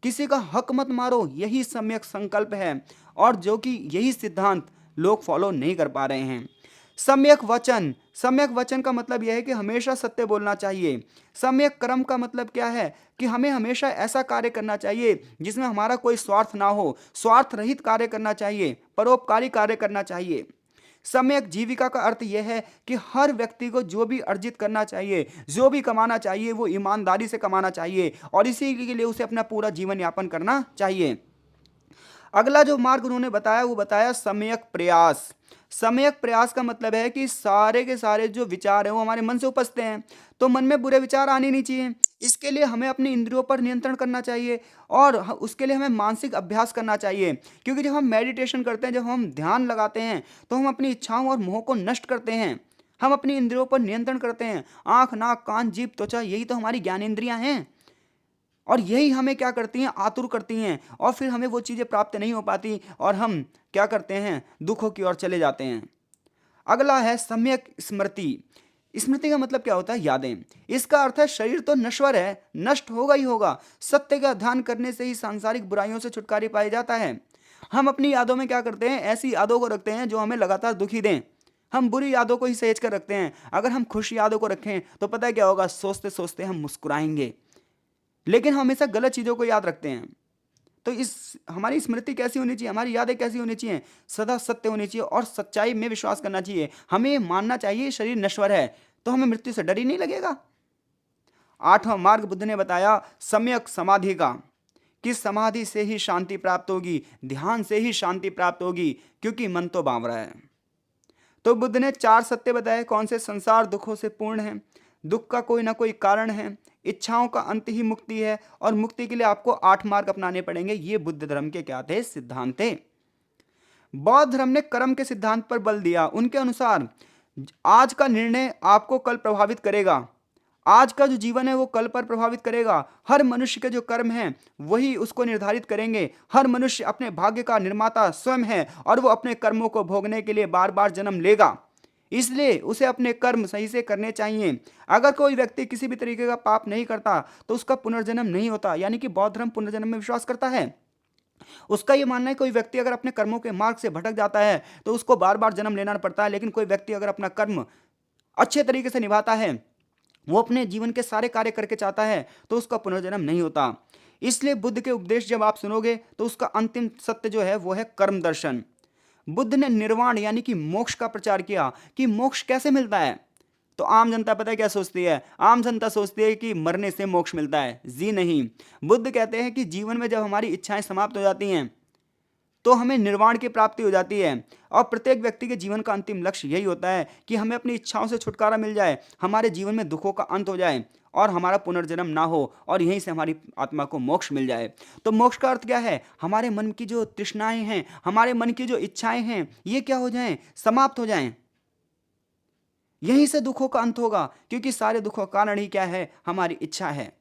Speaker 1: किसी का हक मत मारो, यही सम्यक संकल्प है। और जो कि यही सिद्धांत लोग फॉलो नहीं कर पा रहे हैं। सम्यक वचन, सम्यक वचन का मतलब यह है कि हमेशा सत्य बोलना चाहिए। सम्यक कर्म का मतलब क्या है कि हमें हमेशा ऐसा कार्य करना चाहिए जिसमें हमारा कोई स्वार्थ ना हो, स्वार्थ रहित कार्य करना चाहिए, परोपकारी कार्य करना चाहिए। सम्यक जीविका का अर्थ यह है कि हर व्यक्ति को जो भी अर्जित करना चाहिए, जो भी कमाना चाहिए, वो ईमानदारी से कमाना चाहिए और इसी के लिए उसे अपना पूरा जीवन यापन करना चाहिए। अगला जो मार्ग उन्होंने बताया वो बताया सम्यक प्रयास। सम्यक प्रयास का मतलब है कि सारे के सारे जो विचार हैं वो हमारे मन से उपजते हैं, तो मन में बुरे विचार आने नहीं चाहिए। इसके लिए हमें अपनी इंद्रियों पर नियंत्रण करना चाहिए और उसके लिए हमें मानसिक अभ्यास करना चाहिए, क्योंकि जब हम मेडिटेशन करते हैं, जब हम ध्यान लगाते हैं, तो हम अपनी इच्छाओं और मोह को नष्ट करते हैं, हम अपनी इंद्रियों पर नियंत्रण करते हैं। आंख, नाक, कान, जीभ, त्वचा, यही तो हमारी ज्ञानेंद्रियां हैं और यही हमें क्या करती हैं, आतुर करती हैं, और फिर हमें वो चीज़ें प्राप्त नहीं हो पाती और हम क्या करते हैं, दुखों की ओर चले जाते हैं। अगला है सम्यक स्मृति। स्मृति का मतलब क्या होता है, यादें। इसका अर्थ है शरीर तो नश्वर है, नष्ट होगा ही होगा, सत्य का ध्यान करने से ही सांसारिक बुराइयों से छुटकारा पाया जाता है। हम अपनी यादों में क्या करते हैं, ऐसी यादों को रखते हैं जो हमें लगातार दुखी दें। हम बुरी यादों को ही सहेज कर रखते हैं। अगर हम खुश यादों को रखें तो पता है क्या होगा, सोचते सोचते हम मुस्कुराएंगे, लेकिन हम हमेशा गलत चीज़ों को याद रखते हैं। तो इस हमारी स्मृति कैसी होनी चाहिए, हमारी यादें कैसी होनी चाहिए, सदा सत्य होनी चाहिए और सच्चाई में विश्वास करना चाहिए। हमें ये मानना चाहिए शरीर नश्वर है, तो हमें मृत्यु से डर ही नहीं लगेगा। आठवां मार्ग बुद्ध ने बताया सम्यक समाधि का, कि समाधि से ही शांति प्राप्त होगी, ध्यान से ही शांति प्राप्त होगी, क्योंकि मन तो बावरा है। तो बुद्ध ने चार सत्य बताए, कौन से, संसार दुखों से पूर्ण है, दुख का कोई ना कोई कारण है, इच्छाओं का अंत ही मुक्ति है, और मुक्ति के लिए आपको 8 मार्ग अपनाने पड़ेंगे। ये बुद्ध धर्म के क्या थे, सिद्धांत थे। बौद्ध धर्म ने कर्म के सिद्धांत पर बल दिया। उनके अनुसार आज का निर्णय आपको कल प्रभावित करेगा, आज का जो जीवन है वो कल पर प्रभावित करेगा। हर मनुष्य के जो कर्म हैं वही उसको निर्धारित करेंगे। हर मनुष्य अपने भाग्य का निर्माता स्वयं है और वो अपने कर्मों को भोगने के लिए बार बार जन्म लेगा, इसलिए उसे अपने कर्म सही से करने चाहिए। अगर कोई व्यक्ति किसी भी तरीके का पाप नहीं करता तो उसका पुनर्जन्म नहीं होता, यानी कि बौद्ध धर्म पुनर्जन्म में विश्वास करता है। उसका यह मानना है कोई व्यक्ति अगर अपने कर्मों के मार्ग से भटक जाता है तो उसको बार बार जन्म लेना पड़ता है, लेकिन कोई व्यक्ति अगर अपना कर्म अच्छे तरीके से निभाता है, वो अपने जीवन के सारे कार्य करके चाहता है, तो उसका पुनर्जन्म नहीं होता। इसलिए बुद्ध के उपदेश जब आप सुनोगे तो उसका अंतिम सत्य जो है वो है कर्म दर्शन। बुद्ध ने निर्वाण यानी कि मोक्ष का प्रचार किया कि मोक्ष कैसे मिलता है। तो आम जनता पता है क्या सोचती है, आम जनता सोचती है कि मरने से मोक्ष मिलता है। जी नहीं, बुद्ध कहते हैं कि जीवन में जब हमारी इच्छाएं समाप्त हो जाती हैं तो हमें निर्वाण की प्राप्ति हो जाती है। और प्रत्येक व्यक्ति के जीवन का अंतिम लक्ष्य यही होता है कि हमें अपनी इच्छाओं से छुटकारा मिल जाए, हमारे जीवन में दुखों का अंत हो जाए और हमारा पुनर्जन्म ना हो, और यहीं से हमारी आत्मा को मोक्ष मिल जाए। तो मोक्ष का अर्थ क्या है, हमारे मन की जो तृष्णाएं हैं, हमारे मन की जो इच्छाएं हैं, ये क्या हो जाएं, समाप्त हो जाएं। यहीं से दुखों का अंत होगा, क्योंकि सारे दुखों का कारण ही क्या है, हमारी इच्छा है।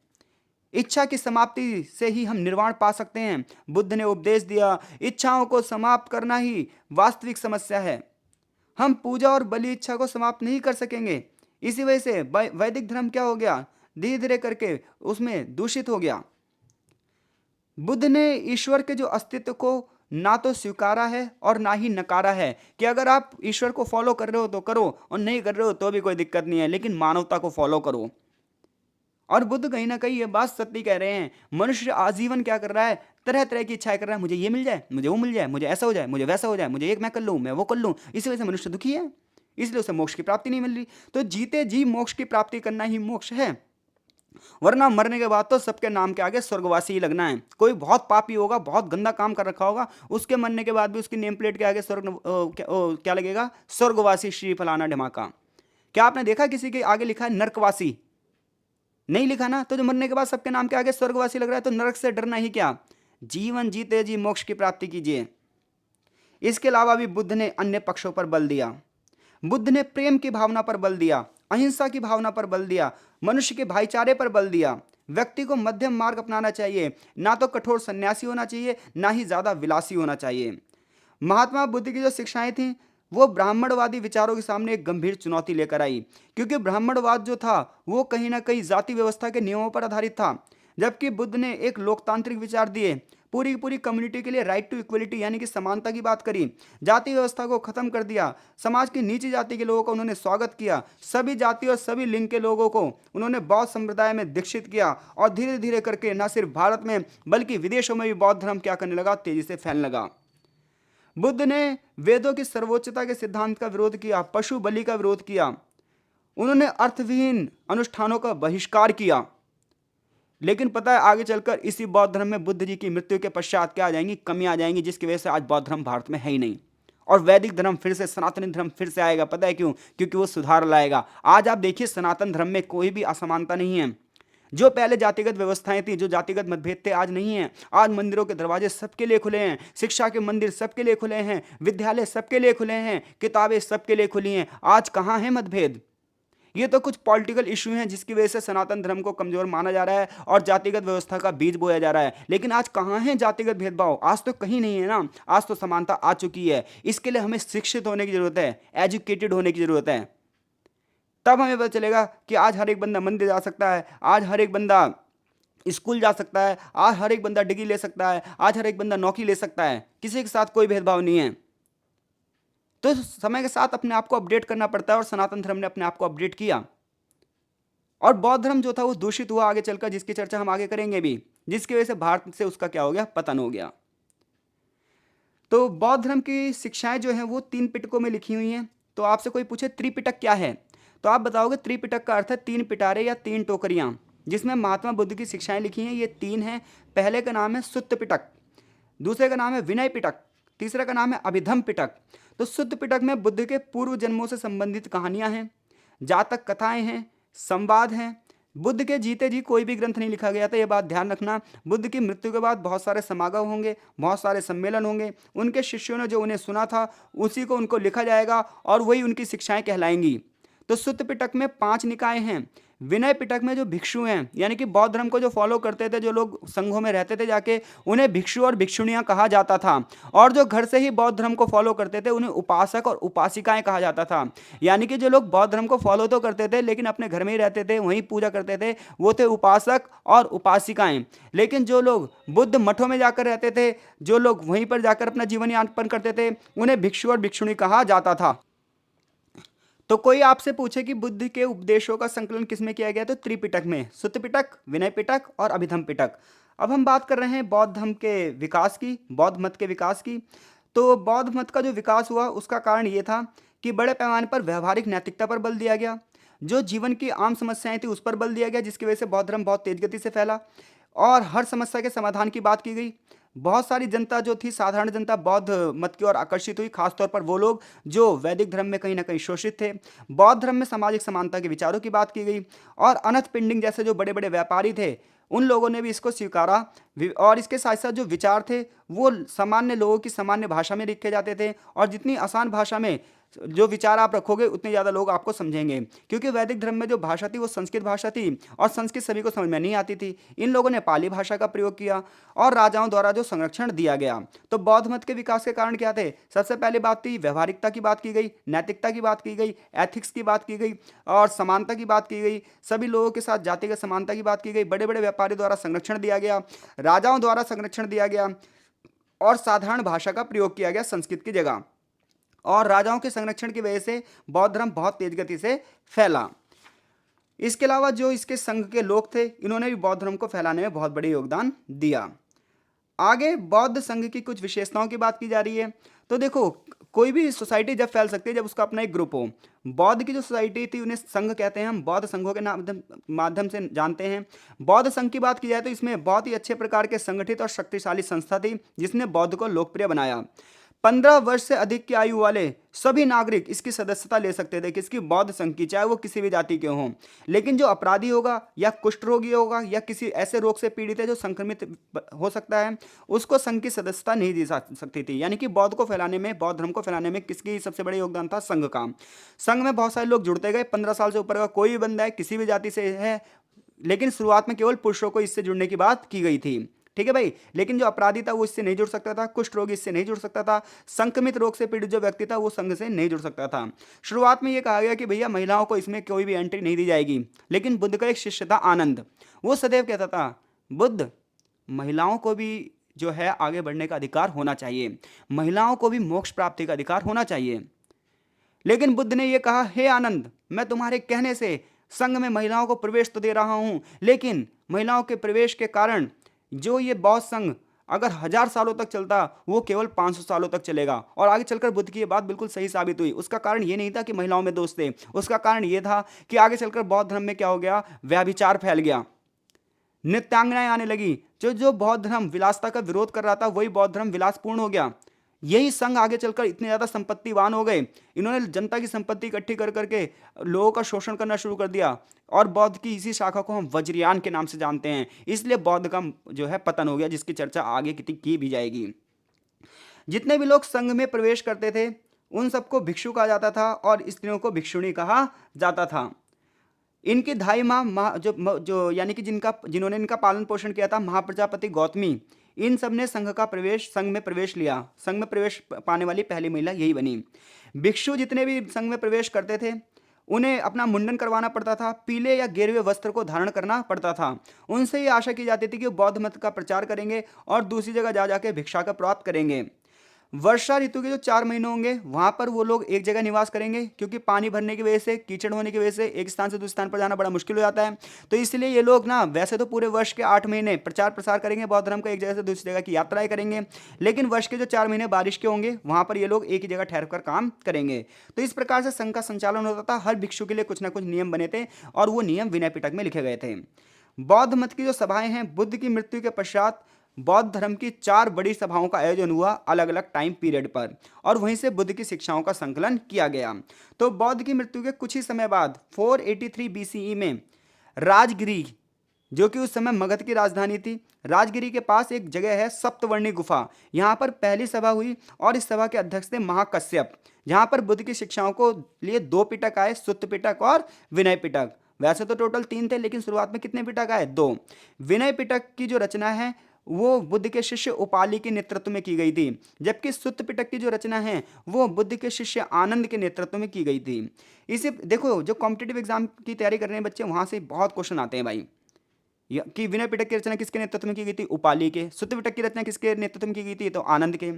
Speaker 1: इच्छा की समाप्ति से ही हम निर्वाण पा सकते हैं। बुद्ध ने उपदेश दिया इच्छाओं को समाप्त करना ही वास्तविक समस्या है। हम पूजा और बलि इच्छा को समाप्त नहीं कर सकेंगे। इसी वजह से वैदिक धर्म क्या हो गया, धीरे धीरे करके उसमें दूषित हो गया। बुद्ध ने ईश्वर के जो अस्तित्व को ना तो स्वीकारा है और ना ही नकारा है, कि अगर आप ईश्वर को फॉलो कर रहे हो तो करो और नहीं कर रहे हो तो भी कोई दिक्कत नहीं है, लेकिन मानवता को फॉलो करो। और बुद्ध कहीं ना कहीं ये बात सत्य कह रहे हैं। मनुष्य आजीवन क्या कर रहा है, तरह तरह की इच्छाएं कर रहा है, मुझे ये मिल जाए, मुझे वो मिल जाए, मुझे ऐसा हो जाए, मुझे वैसा हो जाए, मुझे एक मैं कर लूँ, मैं वो कर लूँ। इसी वजह से मनुष्य दुखी है, इसलिए उसे मोक्ष की प्राप्ति नहीं मिल रही। तो जीते जी मोक्ष की प्राप्ति करना ही मोक्ष है, वरना मरने के बाद तो सबके नाम के आगे स्वर्गवासी ही लगना है। कोई बहुत पापी होगा, बहुत गंदा काम कर रखा होगा, उसके मरने के बाद भी उसकी नेम प्लेट के आगे क्या लगेगा, स्वर्गवासी श्री फलाना ढिमाका। क्या आपने देखा किसी के आगे लिखा है नरकवासी? नहीं लिखा ना। तो जो मरने के बाद सबके नाम के आगे स्वर्गवासी लग रहा है, तो नरक से डरना ही क्या। जीवन जीते जी मोक्ष की प्राप्ति कीजिए। इसके अलावा भी बुद्ध ने अन्य पक्षों पर बल दिया। बुद्ध ने प्रेम की भावना पर बल दिया, अहिंसा की भावना पर बल दिया, मनुष्य के भाईचारे पर बल दिया। व्यक्ति को मध्यम मार्ग अपनाना चाहिए, ना तो कठोर सन्यासी होना चाहिए, ना ही ज्यादा विलासी होना चाहिए। महात्मा बुद्ध की जो शिक्षाएं थीं वो ब्राह्मणवादी विचारों के सामने एक गंभीर चुनौती लेकर आई, क्योंकि ब्राह्मणवाद जो था वो कहीं ना कहीं जाति व्यवस्था के नियमों पर आधारित था, जबकि बुद्ध ने एक लोकतांत्रिक विचार दिए, पूरी की पूरी कम्युनिटी के लिए राइट टू इक्वलिटी यानी कि समानता की बात करी, जाति व्यवस्था को खत्म कर दिया, समाज की नीची जाति के लोगों का उन्होंने स्वागत किया, सभी जाति और सभी लिंग के लोगों को उन्होंने बौद्ध संप्रदाय में दीक्षित किया, और धीरे धीरे करके न सिर्फ भारत में बल्कि विदेशों में भी बौद्ध धर्म क्या करने लगा, तेजी से फैलने लगा। बुद्ध ने वेदों की सर्वोच्चता के सिद्धांत का विरोध किया, पशु बलि का विरोध किया, उन्होंने अर्थविहीन अनुष्ठानों का बहिष्कार किया। लेकिन पता है आगे चलकर इसी बौद्ध धर्म में बुद्ध जी की मृत्यु के पश्चात क्या आ जाएंगी, कमी आ जाएंगी, जिसकी वजह से आज बौद्ध धर्म भारत में है ही नहीं, और वैदिक धर्म फिर से, सनातनी धर्म फिर से आएगा। पता है क्यों? क्योंकि वो सुधार लाएगा। आज आप देखिए सनातन धर्म में कोई भी असमानता नहीं है। जो पहले जातिगत व्यवस्थाएं थी, जो जातिगत मतभेद थे, आज नहीं है। आज मंदिरों के दरवाजे सबके लिए खुले हैं, शिक्षा के मंदिर सबके लिए खुले हैं, विद्यालय सबके लिए खुले हैं, किताबें सबके लिए खुली हैं। आज कहाँ है मतभेद? ये तो कुछ पॉलिटिकल इशू हैं जिसकी वजह से सनातन धर्म को कमजोर माना जा रहा है और जातिगत व्यवस्था का बीज बोया जा रहा है। लेकिन आज कहाँ है जातिगत भेदभाव? आज तो कहीं नहीं है ना। आज तो समानता आ चुकी है। इसके लिए हमें शिक्षित होने की जरूरत है, एजुकेटेड होने की जरूरत है। तब हमें पता चलेगा कि आज हर एक बंदा मंदिर जा सकता है, आज हर एक बंदा स्कूल जा सकता है, आज हर एक बंदा डिग्री ले सकता है, आज हर एक बंदा नौकरी ले सकता है। किसी के साथ कोई भेदभाव नहीं है। तो समय के साथ अपने आप को अपडेट करना पड़ता है, और सनातन धर्म ने अपने आप को अपडेट किया, और बौद्ध धर्म जो था वो दूषित हुआ आगे चलकर, जिसकी चर्चा हम आगे करेंगे भी, जिसकी वजह से भारत से उसका क्या हो गया, पतन हो गया। तो बौद्ध धर्म की शिक्षाएं जो हैं वो 3 पिटकों में लिखी हुई हैं। तो आपसे कोई पूछे त्रिपिटक क्या है, तो आप बताओगे त्रिपिटक का अर्थ है 3 पिटारे या 3 टोकरियां, जिसमें महात्मा बुद्ध की शिक्षाएं लिखी हैं। ये 3 हैं। पहले का नाम है सुत्त पिटक, दूसरे का नाम है विनय पिटक, तीसरे का नाम है अभिधम पिटक। तो सुत्त पिटक में बुद्ध के पूर्व जन्मों से संबंधित कहानियां हैं, जातक कथाएं हैं, संवाद हैं। बुद्ध के जीते जी कोई भी ग्रंथ नहीं लिखा गया था, ये बात ध्यान रखना। बुद्ध की मृत्यु के बाद बहुत सारे समागम होंगे, बहुत सारे सम्मेलन होंगे, उनके शिष्यों ने जो उन्हें सुना था उसी को उनको लिखा जाएगा, और वही उनकी शिक्षाएं कहलाएंगी। तो सुत्त पिटक में 5 निकाय हैं। विनय पिटक में जो भिक्षु हैं, यानी कि बौद्ध धर्म को जो फॉलो करते थे, जो लोग संघों में रहते थे जाके, उन्हें भिक्षु और भिक्षुणियां कहा जाता था। और जो घर से ही बौद्ध धर्म को फॉलो करते थे उन्हें उपासक और उपासिकाएं कहा जाता था। यानी कि जो लोग बौद्ध धर्म को फॉलो तो करते थे लेकिन अपने घर में ही रहते थे, वहीं पूजा करते थे, वो थे उपासक और उपासिकाएं। लेकिन जो लोग बुद्ध मठों में जाकर रहते थे, जो लोग वहीं पर जाकर अपना जीवन यापन करते थे, उन्हें भिक्षु और भिक्षुणी कहा जाता था। तो कोई आपसे पूछे कि बुद्ध के उपदेशों का संकलन किसमें किया गया, तो त्रिपिटक में, सुत्त पिटक, विनय पिटक और अभिधम पिटक। अब हम बात कर रहे हैं बौद्ध धर्म के विकास की, बौद्ध मत के विकास की। तो बौद्ध मत का जो विकास हुआ उसका कारण ये था कि बड़े पैमाने पर व्यवहारिक नैतिकता पर बल दिया गया, जो जीवन की आम समस्याएं थी उस पर बल दिया गया, जिसकी वजह से बौद्ध धर्म बहुत तेज गति से फैला, और हर समस्या के समाधान की बात की गई। बहुत सारी जनता जो थी, साधारण जनता, बौद्ध मत की ओर आकर्षित हुई, खासतौर पर वो लोग जो वैदिक धर्म में कहीं ना कहीं शोषित थे। बौद्ध धर्म में सामाजिक समानता के विचारों की बात की गई, और अनंत पिंडिंग जैसे जो बड़े बड़े व्यापारी थे उन लोगों ने भी इसको स्वीकारा। और इसके साथ साथ जो विचार थे वो सामान्य लोगों की सामान्य भाषा में लिखे जाते थे, और जितनी आसान भाषा में जो विचार आप रखोगे उतने ज़्यादा लोग आपको समझेंगे, क्योंकि वैदिक धर्म में जो भाषा थी वो संस्कृत भाषा थी, और संस्कृत सभी को समझ में नहीं आती थी। इन लोगों ने पाली भाषा का प्रयोग किया, और राजाओं द्वारा जो संरक्षण दिया गया। तो बौद्ध मत के विकास के कारण क्या थे? सबसे पहली बात थी व्यवहारिकता की बात की गई, नैतिकता की बात की गई, एथिक्स की बात की गई, और समानता की बात की गई, सभी लोगों के साथ जातिगत समानता की बात की गई, बड़े बड़े व्यापारियों द्वारा संरक्षण दिया गया, राजाओं द्वारा संरक्षण दिया गया, और साधारण भाषा का प्रयोग किया गया संस्कृत की जगह। और राजाओं के संरक्षण की वजह से बौद्ध धर्म बहुत तेज गति से फैला। इसके अलावा जो इसके संघ के लोग थे, इन्होंने भी बौद्ध धर्म को फैलाने में बहुत बड़ी योगदान दिया। आगे बौद्ध संघ की कुछ विशेषताओं की बात की जा रही है। तो देखो, कोई भी सोसाइटी जब फैल सकती है जब उसका अपना एक ग्रुप हो। बौद्ध की जो सोसाइटी थी उन्हें संघ कहते हैं, हम बौद्ध संघों के माध्यम से जानते हैं। बौद्ध संघ की बात की जाए तो इसमें बहुत ही अच्छे प्रकार के संगठित और शक्तिशाली संस्था थी जिसने बौद्ध को लोकप्रिय बनाया। 15 वर्ष से अधिक की आयु वाले सभी नागरिक इसकी सदस्यता ले सकते थे, किसकी, बौद्ध संघ की, चाहे वो किसी भी जाति के हों। लेकिन जो अपराधी होगा या कुष्ठ रोगी होगा या किसी ऐसे रोग से पीड़ित है जो संक्रमित हो सकता है, उसको संघ की सदस्यता नहीं दी जा सकती थी। यानी कि बौद्ध को फैलाने में, बौद्ध धर्म को फैलाने में किसकी सबसे बड़ा योगदान था? संघ का। संघ में बहुत सारे लोग जुड़ते गए, 15 साल से ऊपर का कोई भी बंदा है, किसी भी जाति से है, लेकिन शुरुआत में केवल पुरुषों को इससे जुड़ने की बात की गई थी। ठीक है भाई। लेकिन जो अपराधी था वो इससे नहीं जुड़ सकता था, कुष्ठ रोगी इससे नहीं जुड़ सकता था, संक्रमित रोग से पीड़ित जो व्यक्ति था वो संघ से नहीं जुड़ सकता था। शुरुआत में ये कहा गया कि भैया महिलाओं को इसमें कोई भी एंट्री नहीं दी जाएगी। लेकिन बुद्ध का एक शिष्य था आनंद, वो सदैव कहता था, बुद्ध, महिलाओं को भी जो है आगे बढ़ने का अधिकार होना चाहिए, महिलाओं को भी मोक्ष प्राप्ति का अधिकार होना चाहिए। लेकिन बुद्ध ने यह कहा, हे आनंद, मैं तुम्हारे कहने से संघ में महिलाओं को प्रवेश तो दे रहा हूं, लेकिन महिलाओं के प्रवेश के कारण जो ये बौद्ध संघ अगर 1000 सालों तक चलता वो केवल 500 सालों तक चलेगा। और आगे चलकर बुद्ध की ये बात बिल्कुल सही साबित हुई। उसका कारण ये नहीं था कि महिलाओं में दोष थे, उसका कारण ये था कि आगे चलकर बौद्ध धर्म में क्या हो गया, व्यभिचार फैल गया, नित्यांगनाएं आने लगी। जो जो बौद्ध धर्म विलासता का विरोध कर रहा था वही बौद्ध धर्म विलासपूर्ण हो गया। यही संघ आगे चलकर इतने ज्यादा संपत्तिवान हो गए, इन्होंने जनता की संपत्ति इकट्ठी कर करके लोगों का शोषण करना शुरू कर दिया। और बौद्ध की इसी शाखा को हम वज्रयान के नाम से जानते हैं, इसलिए बौद्ध का जो है पतन हो गया, जिसकी चर्चा आगे की भी जाएगी। जितने भी लोग संघ में प्रवेश करते थे उन सबको भिक्षु कहा जाता था और स्त्रियों को भिक्षुणी कहा जाता था। इनकी धाई माँ जो यानी कि जिन्होंने इनका पालन पोषण किया था, महाप्रजापति गौतमी, इन सब ने संघ में प्रवेश लिया। संघ में प्रवेश पाने वाली पहली महिला यही बनी। भिक्षु जितने भी संघ में प्रवेश करते थे उन्हें अपना मुंडन करवाना पड़ता था, पीले या गेरुए वस्त्र को धारण करना पड़ता था। उनसे ये आशा की जाती थी कि वो बौद्ध मत का प्रचार करेंगे और दूसरी जगह जा जाके भिक्षा का प्राप्त करेंगे। वर्षा ऋतु के जो 4 महीने होंगे वहां पर वो लोग एक जगह निवास करेंगे, क्योंकि पानी भरने की वजह से, कीचड़ होने की वजह से एक स्थान से दूसरे स्थान पर जाना बड़ा मुश्किल हो जाता है। तो इसलिए ये लोग ना वैसे तो पूरे वर्ष के 8 महीने प्रचार प्रसार करेंगे बौद्ध धर्म का, एक जगह से दूसरी जगह की यात्राएं करेंगे, लेकिन वर्ष के जो 4 महीने बारिश के होंगे वहां पर ये लोग एक ही जगह ठहर कर काम करेंगे। तो इस प्रकार से संघ का संचालन होता था। हर भिक्षु के लिए कुछ ना कुछ नियम बने थे और वो नियम विनय पिटक में लिखे गए थे। बौद्ध मत की जो सभाएं हैं, बुद्ध की मृत्यु के पश्चात बौद्ध धर्म की 4 बड़ी सभाओं का आयोजन हुआ अलग अलग टाइम पीरियड पर, और वहीं से बुद्ध की शिक्षाओं का संकलन किया गया। तो बौद्ध की मृत्यु के कुछ ही समय बाद 483 बीसीई में राजगिरी, जो कि उस समय मगध की राजधानी थी, राजगिरी के पास एक जगह है सप्तवर्णी गुफा, यहाँ पर पहली सभा हुई और इस सभा के अध्यक्ष थे महाकश्यप। जहाँ पर बुद्ध की शिक्षाओं को लिए 2 पिटक आए, सुत्त पिटक और विनय पिटक। वैसे तो टोटल 3 थे, लेकिन शुरुआत में कितने पिटक आए? 2। विनय पिटक की जो रचना है वो बुद्ध के शिष्य उपाली के नेतृत्व में की गई थी, जबकि सुत्त पिटक की जो रचना है वो बुद्ध के शिष्य आनंद के नेतृत्व में की गई थी। इसे देखो, जो कॉम्पिटिटिव एग्जाम की तैयारी कर रहे हैं बच्चे, वहां से बहुत क्वेश्चन आते हैं भाई, कि विनय पिटक की रचना किसके नेतृत्व में की गई थी? उपाली के। सुत्त पिटक की रचना किसके नेतृत्व में की गई थी? तो आनंद के।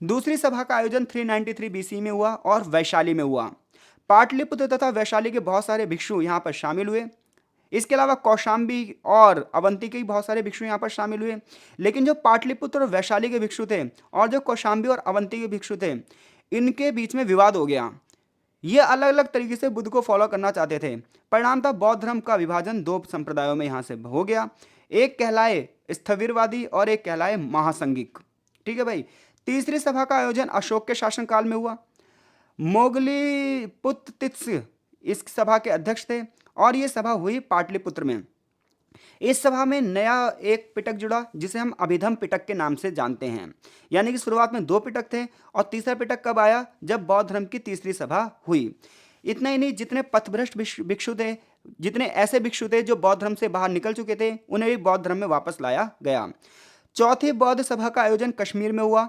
Speaker 1: दूसरी सभा का आयोजन 393 बीसी में हुआ और वैशाली में हुआ। पाटलिपुत्र तथा वैशाली के बहुत सारे भिक्षु यहाँ पर शामिल हुए। इसके अलावा कौशाम्बी और अवंती के भी बहुत सारे भिक्षु यहाँ पर शामिल हुए। लेकिन जो पाटलिपुत्र और वैशाली के भिक्षु थे और जो कौशाम्बी और अवंती के भिक्षु थे, इनके बीच में विवाद हो गया। ये अलग अलग तरीके से बुद्ध को फॉलो करना चाहते थे। परिणाम था बौद्ध धर्म का विभाजन 2 संप्रदायों में यहाँ से हो गया। एक कहलाए स्थविरवादी और एक कहलाए महासंगिक। ठीक है भाई। तीसरी सभा का आयोजन अशोक के शासनकाल में हुआ। मोगलीपुत्तित्स इस सभा के अध्यक्ष थे और ये सभा हुई पाटलिपुत्र में। इस सभा में नया एक पिटक जुड़ा जिसे हम अभिधम पिटक के नाम से जानते हैं। यानी कि शुरुआत में 2 पिटक थे और तीसरा पिटक कब आया? जब बौद्ध धर्म की तीसरी सभा हुई। इतना ही नहीं, जितने पथभ्रष्ट भिक्षु थे, जितने ऐसे भिक्षु थे जो बौद्ध धर्म से बाहर निकल चुके थे, उन्हें भी बौद्ध धर्म में वापस लाया गया। चौथी बौद्ध सभा का आयोजन कश्मीर में हुआ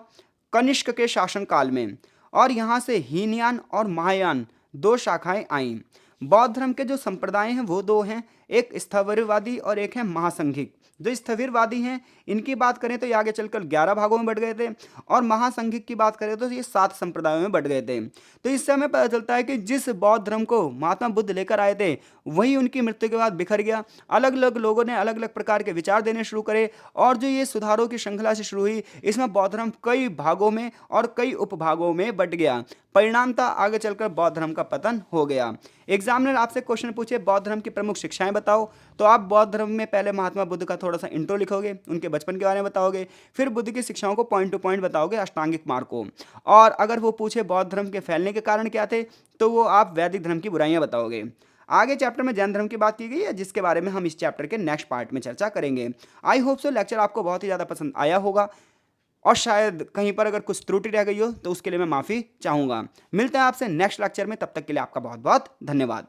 Speaker 1: कनिष्क के शासनकाल में, और यहाँ से हीनयान और महायान 2 शाखाएं आईं। बौद्ध धर्म के जो संप्रदाय हैं वो 2 हैं, एक स्थविरवादी और एक है महासंघिक। जो स्थविरवादी हैं इनकी बात करें तो ये आगे चलकर 11 भागों में बढ़ गए थे, और महासंघिक की बात करें तो ये 7 संप्रदायों में बढ़ गए थे। तो इससे हमें पता चलता है कि जिस बौद्ध धर्म को महात्मा बुद्ध लेकर आए थे वही उनकी मृत्यु के बाद बिखर गया। अलग अलग लोगों ने अलग अलग प्रकार के विचार देने शुरू करे, और जो ये सुधारों की श्रृंखला से शुरू हुई, इसमें बौद्ध धर्म कई भागों में और कई उपभागों में बंट गया। परिणाम था आगे चलकर बौद्ध धर्म का पतन हो गया। एग्जामिनर आपसे क्वेश्चन पूछे, बौद्ध धर्म की प्रमुख शिक्षाएं बताओ, तो आप बौद्ध धर्म में पहले महात्मा बुद्ध का थोड़ा सा इंट्रो लिखोगे, उनके बचपन के बारे में बताओगे, फिर बुद्ध की शिक्षाओं को पॉइंट टू पॉइंट बताओगे, अष्टांगिक मार्ग को। और अगर वो पूछे बौद्ध धर्म के फैलने के कारण क्या थे, तो वो आप वैदिक धर्म की बुराइयां बताओगे। आगे चैप्टर में जैन धर्म की बात की गई है, जिसके बारे में हम इस चैप्टर के नेक्स्ट पार्ट में चर्चा करेंगे। आई होप सो लेक्चर आपको बहुत ही ज़्यादा पसंद आया होगा, और शायद कहीं पर अगर कुछ त्रुटि रह गई हो तो उसके लिए मैं माफ़ी चाहूँगा। मिलते हैं आपसे नेक्स्ट लेक्चर में, तब तक के लिए आपका बहुत बहुत धन्यवाद।